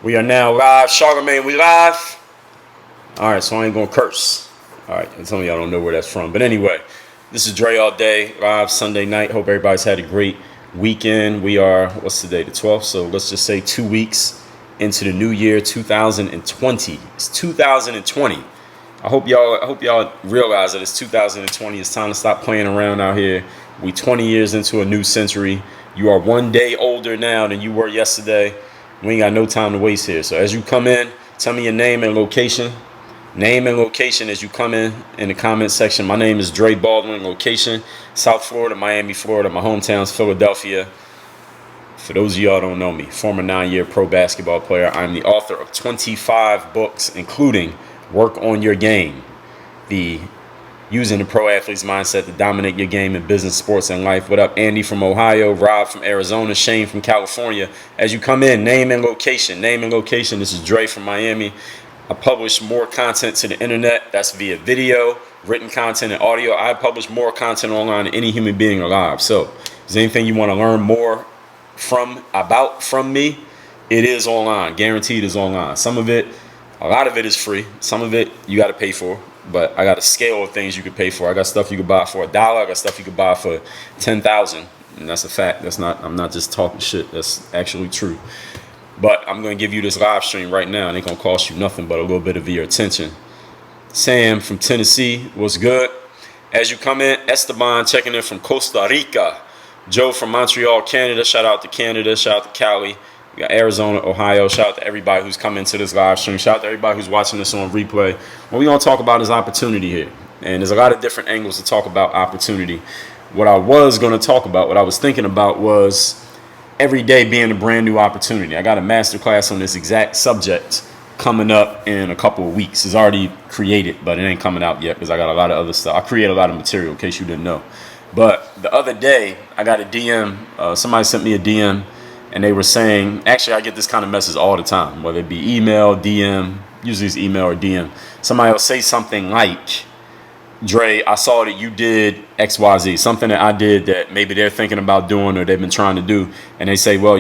We are now live. Charlemagne, we live. All right, so I ain't going to curse. All right, and some of y'all don't know where that's from. But anyway, this is Dre All Day, live Sunday night. Hope everybody's had a great weekend. We are, what's today, the 12th? So let's just say 2 weeks into the new year, 2020. It's 2020. I hope y'all realize that it's 2020. It's time to stop playing around out here. We 20 years into a new century. You are 1 day older now than you were yesterday. We ain't got no time to waste here. So as you come in, tell me your name and location. Name and location as you come in the comment section. My name is Dre Baldwin. Location, South Florida, Miami, Florida. My hometown's Philadelphia. For those of y'all who don't know me, former 9-year pro basketball player. I'm the author of 25 books, including Work on Your Game, the Using the Pro Athlete's Mindset to Dominate Your Game in Business, Sports, and Life. What up, Andy from Ohio, Rob from Arizona, Shane from California. As you come in, name and location. Name and location. This is Dre from Miami. I publish more content to the internet. That's via video, written content, and audio. I publish more content online than any human being alive. So, if there's anything you want to learn more from me, it is online. Guaranteed is online. A lot of it is free. Some of it you got to pay for. But I got a scale of things you could pay for. I got stuff you could buy for $1. I got stuff you could buy for 10,000, and that's a fact. I'm not just talking shit. That's actually true. But I'm going to give you this live stream right now, and it ain't going to cost you nothing but a little bit of your attention. Sam from Tennessee, what's good? As you come in, Esteban checking in from Costa Rica. Joe from Montreal, Canada. Shout out to Canada. Shout out to Cali. We got Arizona, Ohio. Shout out to everybody who's coming to this live stream. Shout out to everybody who's watching this on replay. What we're going to talk about is opportunity here. And there's a lot of different angles to talk about opportunity. What I was thinking about was every day being a brand new opportunity. I got a masterclass on this exact subject coming up in a couple of weeks. It's already created, but it ain't coming out yet because I got a lot of other stuff. I create a lot of material in case you didn't know. But the other day, I got a DM. Somebody sent me a DM. And they were saying, actually, I get this kind of message all the time, whether it be email, DM, usually it's email or DM. Somebody will say something like, Dre, I saw that you did XYZ, something that I did that maybe they're thinking about doing or they've been trying to do. And they say, well,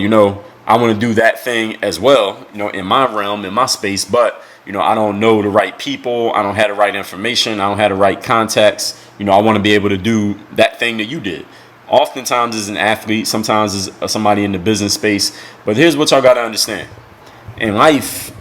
I want to do that thing as well, in my realm, in my space, but, I don't know the right people. I don't have the right information. I don't have the right contacts. I want to be able to do that thing that you did. Oftentimes as an athlete, sometimes as somebody in the business space. But here's what y'all got to understand. In life,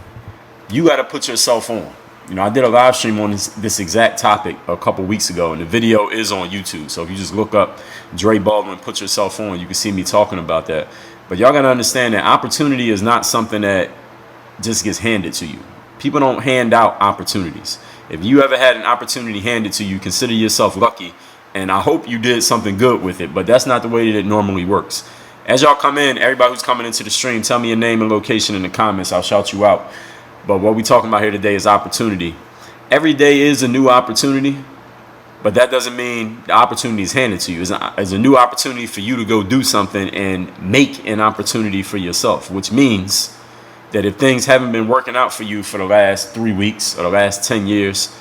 you got to put yourself on. I did a live stream on this exact topic a couple weeks ago, and the video is on YouTube. So if you just look up Dre Baldwin, put yourself on, you can see me talking about that. But y'all got to understand that opportunity is not something that just gets handed to you. People don't hand out opportunities. If you ever had an opportunity handed to you, consider yourself lucky. And I hope you did something good with it, but that's not the way that it normally works. As y'all come in, everybody who's coming into the stream, tell me your name and location in the comments. I'll shout you out. But what we're talking about here today is opportunity. Every day is a new opportunity, but that doesn't mean the opportunity is handed to you. It's a new opportunity for you to go do something and make an opportunity for yourself, which means that if things haven't been working out for you for the last 3 weeks or the last 10 years,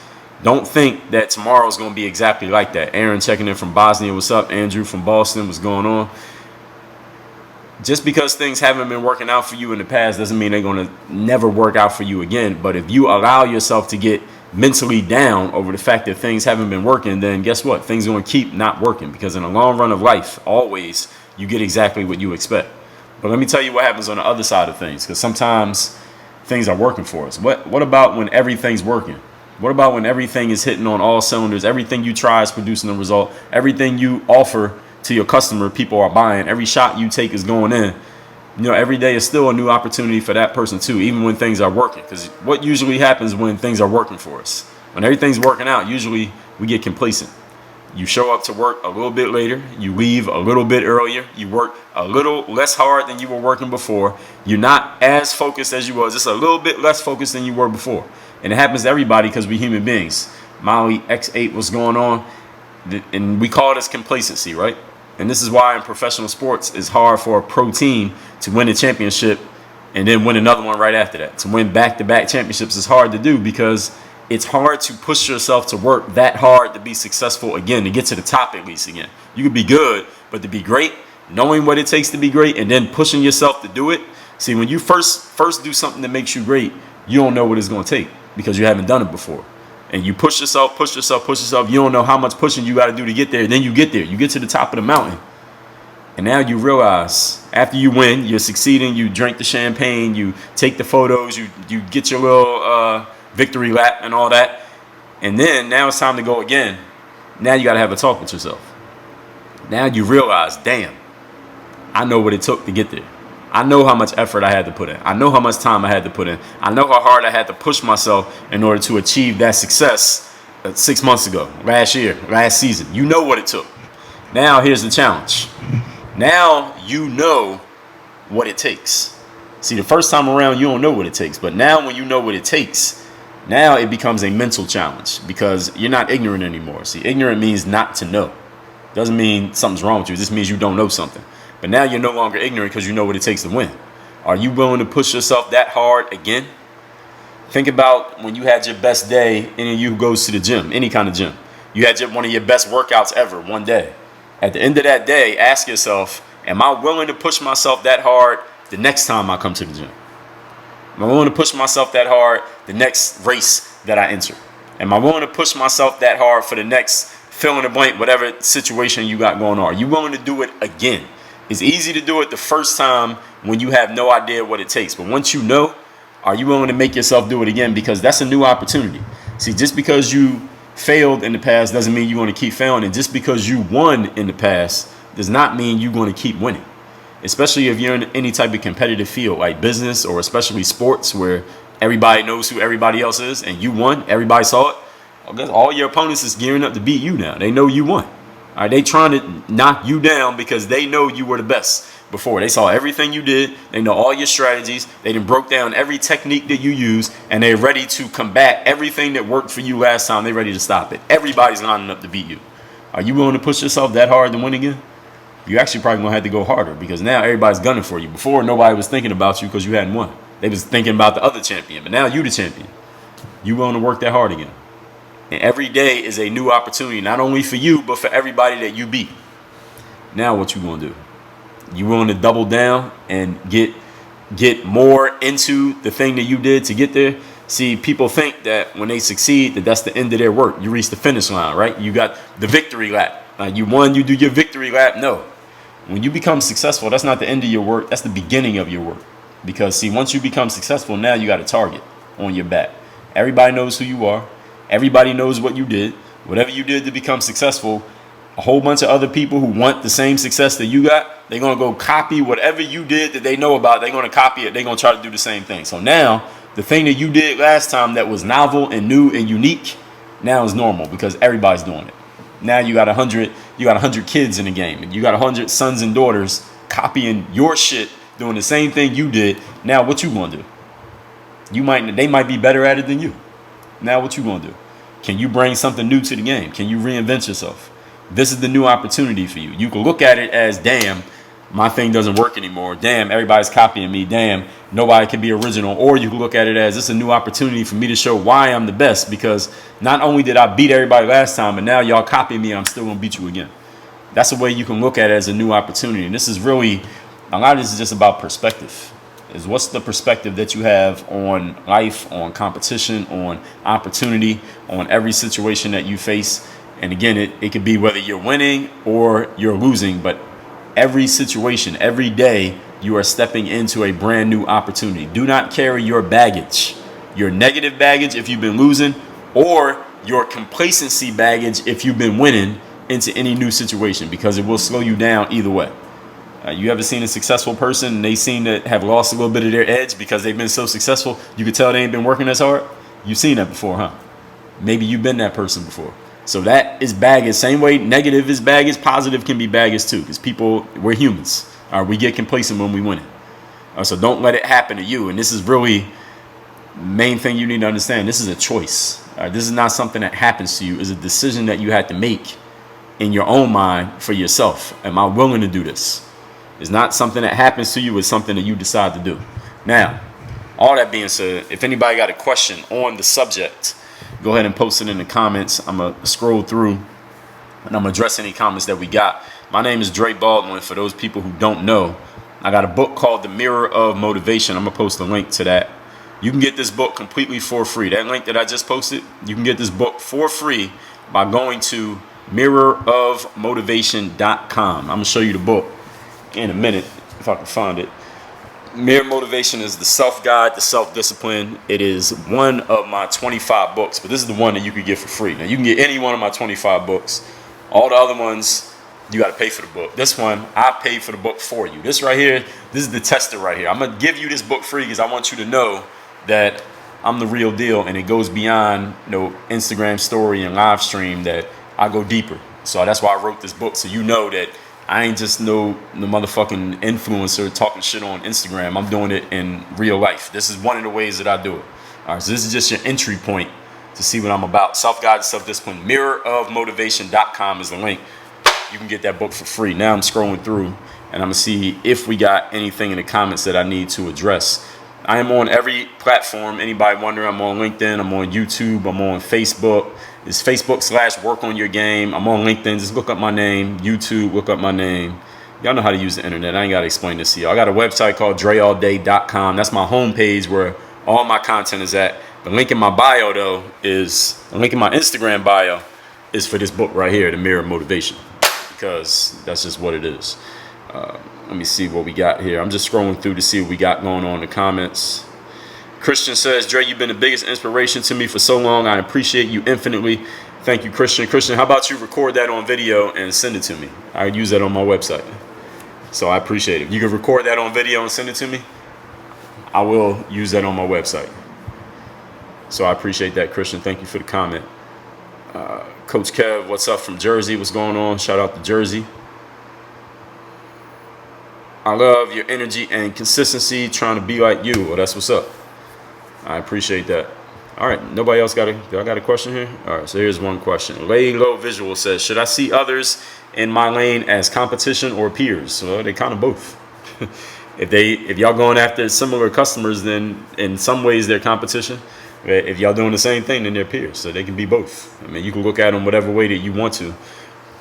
don't think that tomorrow's going to be exactly like that. Aaron checking in from Bosnia. What's up? Andrew from Boston. What's going on? Just because things haven't been working out for you in the past doesn't mean they're going to never work out for you again. But if you allow yourself to get mentally down over the fact that things haven't been working, then guess what? Things are going to keep not working, because in the long run of life, always you get exactly what you expect. But let me tell you what happens on the other side of things, because sometimes things are working for us. What about when everything's working? What about when everything is hitting on all cylinders? Everything you try is producing a result. Everything you offer to your customer, people are buying. Every shot you take is going in. Every day is still a new opportunity for that person too, even when things are working. Because what usually happens when things are working for us? When everything's working out, usually we get complacent. You show up to work a little bit later. You leave a little bit earlier. You work a little less hard than you were working before. You're not as focused as you was. Just a little bit less focused than you were before. And it happens to everybody because we're human beings. Molly X8, what's going on? And we call this complacency, right? And this is why in professional sports, it's hard for a pro team to win a championship and then win another one right after that. To win back-to-back championships is hard to do, because it's hard to push yourself to work that hard to be successful again, to get to the top at least again. You could be good, but to be great, knowing what it takes to be great and then pushing yourself to do it, See, when you first do something that makes you great, you don't know what it's going to take because you haven't done it before. And you push yourself. You don't know how much pushing you got to do to get there. Then you get there. You get to the top of the mountain. And now you realize after you win, you're succeeding, you drink the champagne, you take the photos, you get your little victory lap and all that. And then now it's time to go again. Now you got to have a talk with yourself. Now you realize, damn, I know what it took to get there. I know how much effort I had to put in. I know how much time I had to put in. I know how hard I had to push myself in order to achieve that success 6 months ago, last year, last season. You know what it took. Now here's the challenge. Now you know what it takes. See, the first time around, you don't know what it takes. But now when you know what it takes, now it becomes a mental challenge because you're not ignorant anymore. See, ignorant means not to know. Doesn't mean something's wrong with you. It just means you don't know something. But now you're no longer ignorant because you know what it takes to win. Are you willing to push yourself that hard again? Think about when you had your best day, any of you who goes to the gym, any kind of gym. You had one of your best workouts ever one day. At the end of that day, ask yourself, am I willing to push myself that hard the next time I come to the gym? Am I willing to push myself that hard the next race that I enter? Am I willing to push myself that hard for the next fill in the blank, whatever situation you got going on? Are you willing to do it again? It's easy to do it the first time when you have no idea what it takes. But once you know, are you willing to make yourself do it again? Because that's a new opportunity. See, just because you failed in the past doesn't mean you're going to keep failing. And just because you won in the past does not mean you're going to keep winning. Especially if you're in any type of competitive field like business or especially sports where everybody knows who everybody else is and you won. Everybody saw it. I guess all your opponents is gearing up to beat you now. They know you won. All right, they trying to knock you down because they know you were the best before. They saw everything you did. They know all your strategies. They done broke down every technique that you use, and they're ready to combat everything that worked for you last time. They're ready to stop it. Everybody's lining up to beat you. Are you willing to push yourself that hard to win again? You actually probably going to have to go harder because now everybody's gunning for you. Before, nobody was thinking about you because you hadn't won. They was thinking about the other champion, but now you the champion. You willing to work that hard again? And every day is a new opportunity, not only for you, but for everybody that you beat. Now what you going to do? You willing to double down and get more into the thing that you did to get there? See, people think that when they succeed, that's the end of their work. You reach the finish line, right? You got the victory lap. You won, you do your victory lap. No. When you become successful, that's not the end of your work. That's the beginning of your work. Because, see, once you become successful, now you got a target on your back. Everybody knows who you are. Everybody knows what you did. Whatever you did to become successful, a whole bunch of other people who want the same success that you got, they're going to go copy whatever you did that they know about. They're going to copy it. They're going to try to do the same thing. So now, the thing that you did last time that was novel and new and unique, now is normal because everybody's doing it. Now you got 100 kids in the game, and you got 100 sons and daughters copying your shit, doing the same thing you did. Now what you going to do? They might be better at it than you. Now what you going to do? Can you bring something new to the game? Can you reinvent yourself? This is the new opportunity for you. You can look at it as, damn, my thing doesn't work anymore. Damn, everybody's copying me. Damn, nobody can be original. Or you can look at it as, this is a new opportunity for me to show why I'm the best, because not only did I beat everybody last time, but now y'all copy me, I'm still going to beat you again. That's the way you can look at it as a new opportunity. And this is really, a lot of this is just about perspective. Is what's the perspective that you have on life, on competition, on opportunity, on every situation that you face. And again, it could be whether you're winning or you're losing, but every situation, every day, you are stepping into a brand new opportunity. Do not carry your baggage, your negative baggage if you've been losing, or your complacency baggage if you've been winning, into any new situation, because it will slow you down either way. You ever seen a successful person and they seem to have lost a little bit of their edge because they've been so successful? You could tell they ain't been working as hard. You've seen that before, huh? Maybe you've been that person before. So that is baggage. Same way negative is baggage, positive can be baggage too, because we're humans. We get complacent when we win it. So don't let it happen to you. And this is really the main thing you need to understand. This is a choice. This is not something that happens to you. It's a decision that you have to make in your own mind for yourself. Am I willing to do this? It's not something that happens to you. It's something that you decide to do. Now, all that being said, if anybody got a question on the subject, go ahead and post it in the comments. I'm going to scroll through and I'm going to address any comments that we got. My name is Dre Baldwin. For those people who don't know, I got a book called The Mirror of Motivation. I'm going to post a link to that. You can get this book completely for free. That link that I just posted, you can get this book for free by going to mirrorofmotivation.com. I'm going to show you the book in a minute if I can find it. Mirror Motivation is the self-guide, the self-discipline. It is one of my 25 books, but this is the one that you could get for free. Now, you can get any one of my 25 books. All the other ones, you got to pay for the book. This one, I paid for the book for you. This right here, this is the tester right here. I'm going to give you this book free because I want you to know that I'm the real deal, and it goes beyond, Instagram story and live stream, that I go deeper. So that's why I wrote this book, so you know that I ain't just no motherfucking influencer talking shit on Instagram. I'm doing it in real life. This is one of the ways that I do it. All right, so this is just your entry point to see what I'm about. Self-guided, self-discipline. Mirrorofmotivation.com is the link. You can get that book for free. Now I'm scrolling through, and I'm going to see if we got anything in the comments that I need to address. I am on every platform. Anybody wondering, I'm on LinkedIn, I'm on YouTube, I'm on Facebook. It's Facebook/work on your game. I'm on LinkedIn. Just look up my name. YouTube, look up my name. Y'all know how to use the internet. I ain't got to explain this to y'all. I got a website called DreAllDay.com. That's my homepage where all my content is at. The link in my bio, though, is the link in my Instagram bio is for this book right here, The Mirror of Motivation, because that's just what it is. Let me see what we got here. I'm just scrolling through to see what we got going on in the comments. Christian says, Dre, you've been the biggest inspiration to me for so long. I appreciate you infinitely. Thank you, Christian. Christian, how about you record that on video and send it to me? I use that on my website. So I appreciate it. You can record that on video and send it to me. I will use that on my website. So I appreciate that, Christian. Thank you for the comment. Coach Kev, what's up from Jersey? What's going on? Shout out to Jersey. I love your energy and consistency, trying to be like you. Well, that's what's up. I appreciate that. All right, nobody else got a question here? All right, so here's one question. Lay Low Visual says, should I see others in my lane as competition or peers? Well, they kind of both. If y'all going after similar customers, then in some ways they're competition. If y'all doing the same thing, then they're peers. So they can be both. I mean, you can look at them whatever way that you want to.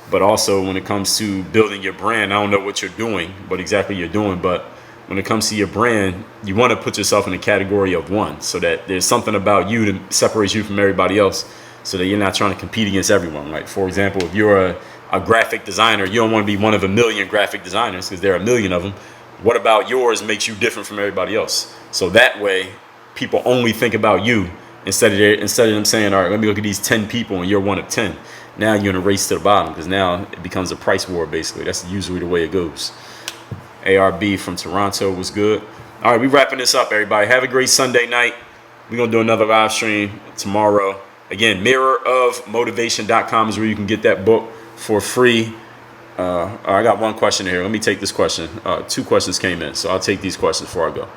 But also when it comes to building your brand, I don't know what you're doing, what exactly you're doing, but when it comes to your brand, you want to put yourself in the category of one, so that there's something about you that separates you from everybody else, so that you're not trying to compete against everyone. Like, for example, if you're a graphic designer, you don't want to be one of a million graphic designers, because there are a million of them. What about yours makes you different from everybody else? So that way, people only think about you instead of them saying, all right, let me look at these 10 people and you're one of 10. Now you're in a race to the bottom, because now it becomes a price war, basically. That's usually the way it goes. ARB from Toronto was good. All right, we wrapping this up, everybody. Have a great Sunday night. We're going to do another live stream tomorrow. Again, mirrorofmotivation.com is where you can get that book for free. I got one question here. Let me take this question. Two questions came in, so I'll take these questions before I go.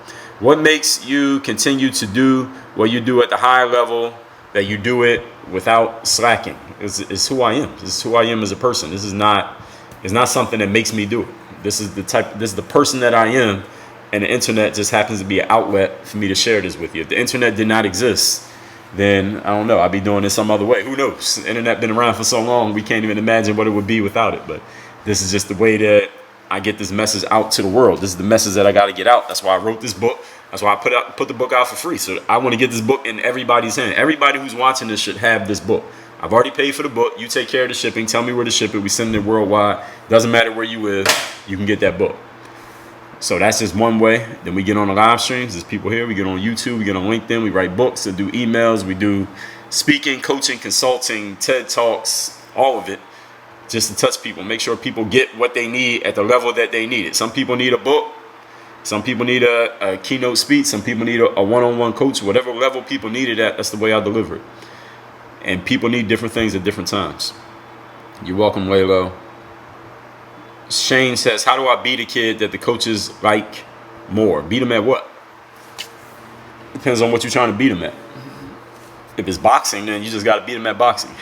What makes you continue to do what you do at the high level, that you do it without slacking? It's who I am. This is who I am as a person. It's not something that makes me do it. This is the person that I am, and the internet just happens to be an outlet for me to share this with you. If the internet did not exist, then I don't know, I'd be doing this some other way. Who knows? The internet been around for so long, we can't even imagine what it would be without it. But this is just the way that I get this message out to the world. This is the message that I got to get out. That's why I wrote this book. That's why I put the book out for free. So I want to get this book in everybody's hand. Everybody who's watching this should have this book. I've already paid for the book. You take care of the shipping. Tell me where to ship it. We send it worldwide. Doesn't matter where you live. You can get that book. So that's just one way. Then we get on the live streams. There's people here. We get on YouTube. We get on LinkedIn. We write books and do emails. We do speaking, coaching, consulting, TED Talks, all of it, just to touch people. Make sure people get what they need at the level that they need it. Some people need a book. Some people need a keynote speech. Some people need a one-on-one coach. Whatever level people need it at, that's the way I deliver it. And people need different things at different times. You're welcome, Laylo. Shane says, how do I beat a kid that the coaches like more? Beat him at what? Depends on what you're trying to beat him at. If it's boxing, then you just got to beat him at boxing.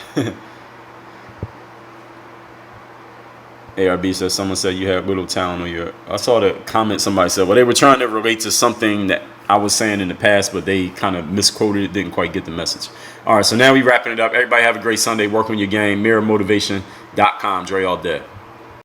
ARB says, someone said you have little talent on your... I saw the comment somebody said, well, they were trying to relate to something that I was saying in the past, but they kind of misquoted it, didn't quite get the message. All right, so now we wrapping it up. Everybody have a great Sunday. Work on your game. Mirrormotivation.com. Dre all day.